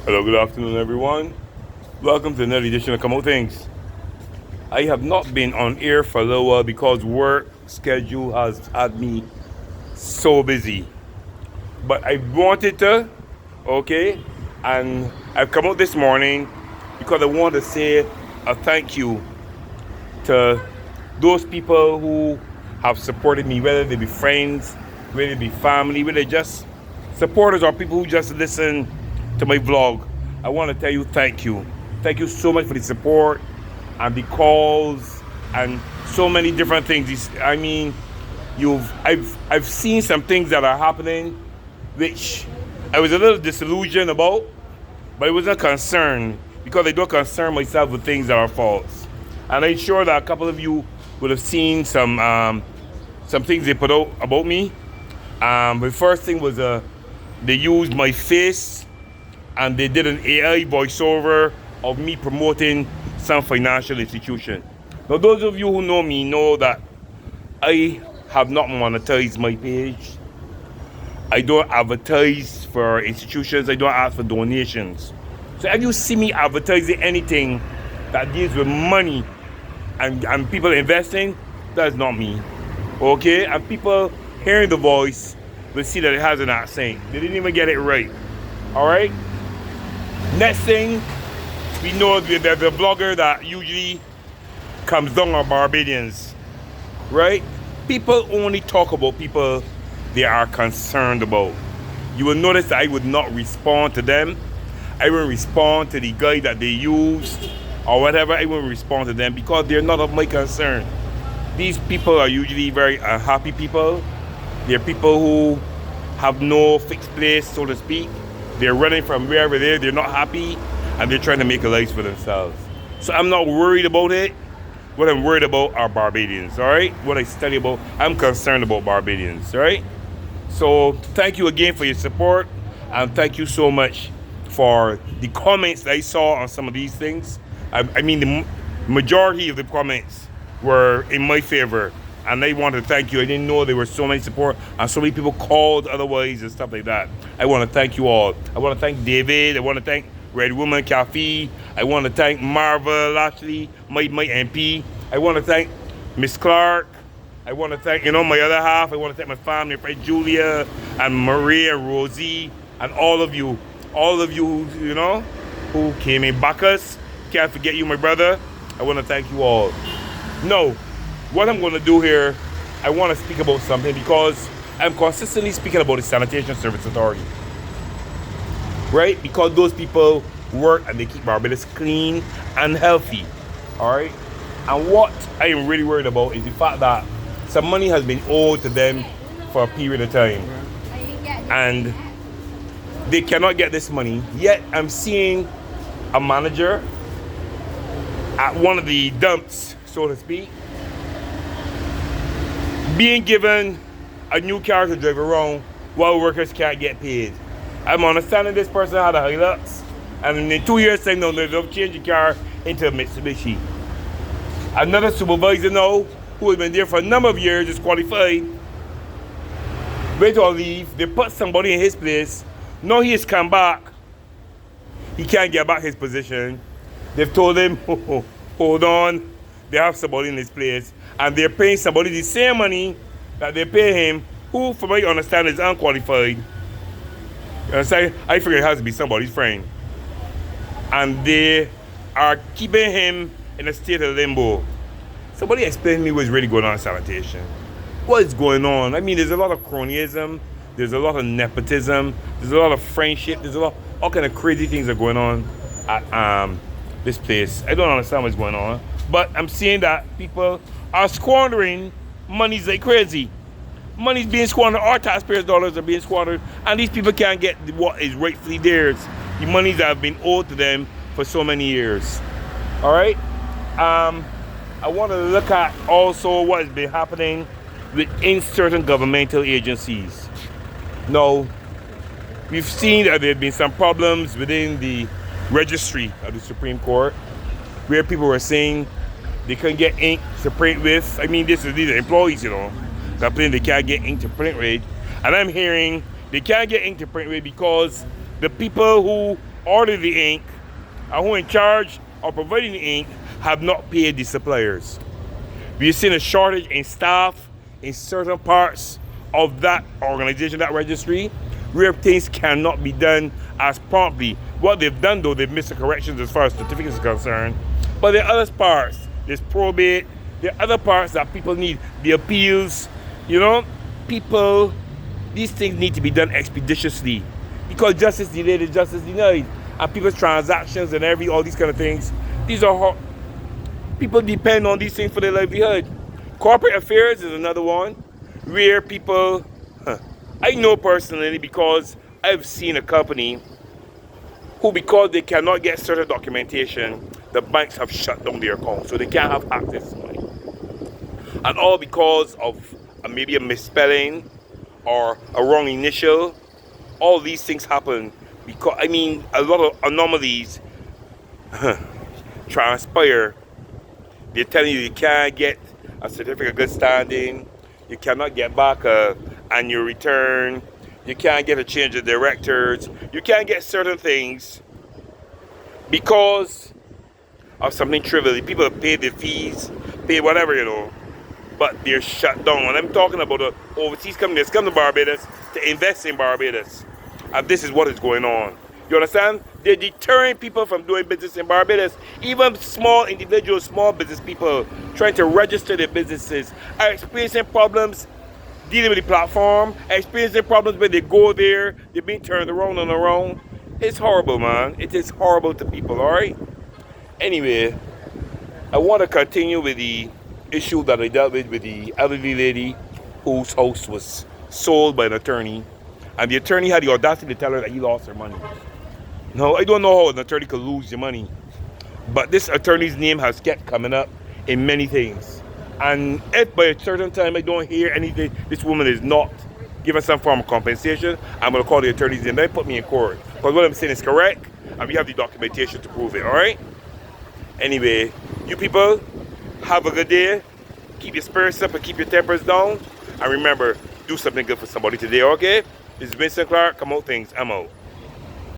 Hello, good afternoon, everyone. Welcome to another edition of Tings. I have not been on air for a little while because work schedule has had me so busy. But I wanted to, okay, and I've come out this morning because I want to say a thank you to those people who have supported me, whether they be friends, whether they be family, whether they just supporters or people who just listen to my vlog. I want to tell you thank you. Thank you so much for the support and the calls and so many different things. I've seen some things that are happening which I was a little disillusioned about, but it wasn't a concern because I don't concern myself with things that are false. And I'm sure that a couple of you would have seen some things they put out about me. The first thing was they used my face and they did an AI voiceover of me promoting some financial institution. Now, those of you who know me know that I have not monetized my page. I don't advertise for institutions. I don't ask for donations. So if you see me advertising anything that deals with money and people investing, that's not me. Okay? And people hearing the voice will see that it has an accent. They didn't even get it right. Alright? Next thing, we know there's a blogger that usually comes down on Barbadians. Right? People only talk about people they are concerned about. You will notice that I would not respond to them. I will respond to the guy that they used or whatever. I will respond to them because they're not of my concern. These people are usually very unhappy people. They're people who have no fixed place, so to speak. They're running from wherever they're not happy and they're trying to make a life for themselves. So I'm not worried about it. What I'm worried about are Barbadians, all right? What I study about, I'm concerned about Barbadians, all right? So thank you again for your support and thank you so much for the comments that I saw on some of these things. I mean, the majority of the comments were in my favor, and I want to thank you. I didn't know there were so many support and so many people called otherwise and stuff like that. I want to thank you all. I want to thank David. I want to thank Red Woman Cafe. I want to thank Marvel, actually, my MP. I want to thank Miss Clark. I want to thank, my other half. I want to thank my family, friend Julia and Maria and Rosie and all of you who came in. Bacchus, can't forget you, my brother. I want to thank you all. No, what I'm going to do here, I want to speak about something because I'm consistently speaking about the Sanitation Service Authority. Right? Because those people work and they keep Barbados clean and healthy. All right? And what I am really worried about is the fact that some money has been owed to them for a period of time. And they cannot get this money. Yet I'm seeing a manager at one of the dumps, so to speak, being given a new car to drive around while workers can't get paid. I'm understanding this person had a Hilux, and in 2 years' time, they'll change the car into a Mitsubishi. Another supervisor now, who has been there for a number of years, is qualified. Wait or leave, they put somebody in his place. Now he has come back. He can't get back his position. They've told him, hold on, they have somebody in his place. And they're paying somebody the same money that they pay him, who, from what I understand, is unqualified. I figure it has to be somebody's friend. And they are keeping him in a state of limbo. Somebody explain to me what's really going on in sanitation. What is going on? I mean, there's a lot of cronyism, there's a lot of nepotism, there's a lot of friendship, there's all kind of crazy things that are going on at this place. I don't understand what's going on, but I'm seeing that people are squandering monies like crazy. Money's being squandered, our taxpayers' dollars are being squandered, and these people can't get what is rightfully theirs. The monies that have been owed to them for so many years. All right? I want to look at also what has been happening within certain governmental agencies. Now, we've seen that there have been some problems within the registry of the Supreme Court where people were saying they couldn't get ink to print with. I mean, these are employees, complaining they can't get ink to print with. And I'm hearing They can't get ink to print with because the people who order the ink and who are in charge of providing the ink have not paid the suppliers. We've seen a shortage in staff in certain parts of that organization, that registry, where things cannot be done as promptly. What they've done though, they've missed the corrections as far as certificates are concerned. But there are other parts, there's probate, there are other parts that people need, the appeals, you know, people, these things need to be done expeditiously because justice delayed is justice denied. And people's transactions and all these kind of things, these are hard. People depend on these things for their livelihood. Corporate affairs is another one where people, I know personally because I've seen a company who, because they cannot get certain documentation, the banks have shut down their account, so they can't have access to money. And all because of maybe a misspelling or a wrong initial. All these things happen because, I mean, a lot of anomalies transpire. They're telling you can't get a certificate of good standing, you cannot get back a annual return, you can't get a change of directors, you can't get certain things because of something trivial. People pay the fees, pay whatever, you know, but they're shut down. And I'm talking about the overseas companies come to Barbados to invest in Barbados. And this is what is going on. You understand? They're deterring people from doing business in Barbados. Even small individuals, small business people trying to register their businesses are experiencing problems dealing with the platform, experiencing problems when they go there, they're being turned around and around. It's horrible, man. It is horrible to people, all right? Anyway, I want to continue with the issue that I dealt with the elderly lady whose house was sold by an attorney. And the attorney had the audacity to tell her that he lost her money. Now, I don't know how an attorney could lose your money, but this attorney's name has kept coming up in many things. And if by a certain time I don't hear anything, this woman is not given some form of compensation, I'm going to call the attorney's name. They put me in court. Because what I'm saying is correct, and we have the documentation to prove it, all right? Anyway, you people, have a good day. Keep your spirits up and keep your tempers down. And remember, do something good for somebody today, okay? This is Vincent Clark. Come out, Tings. I'm out.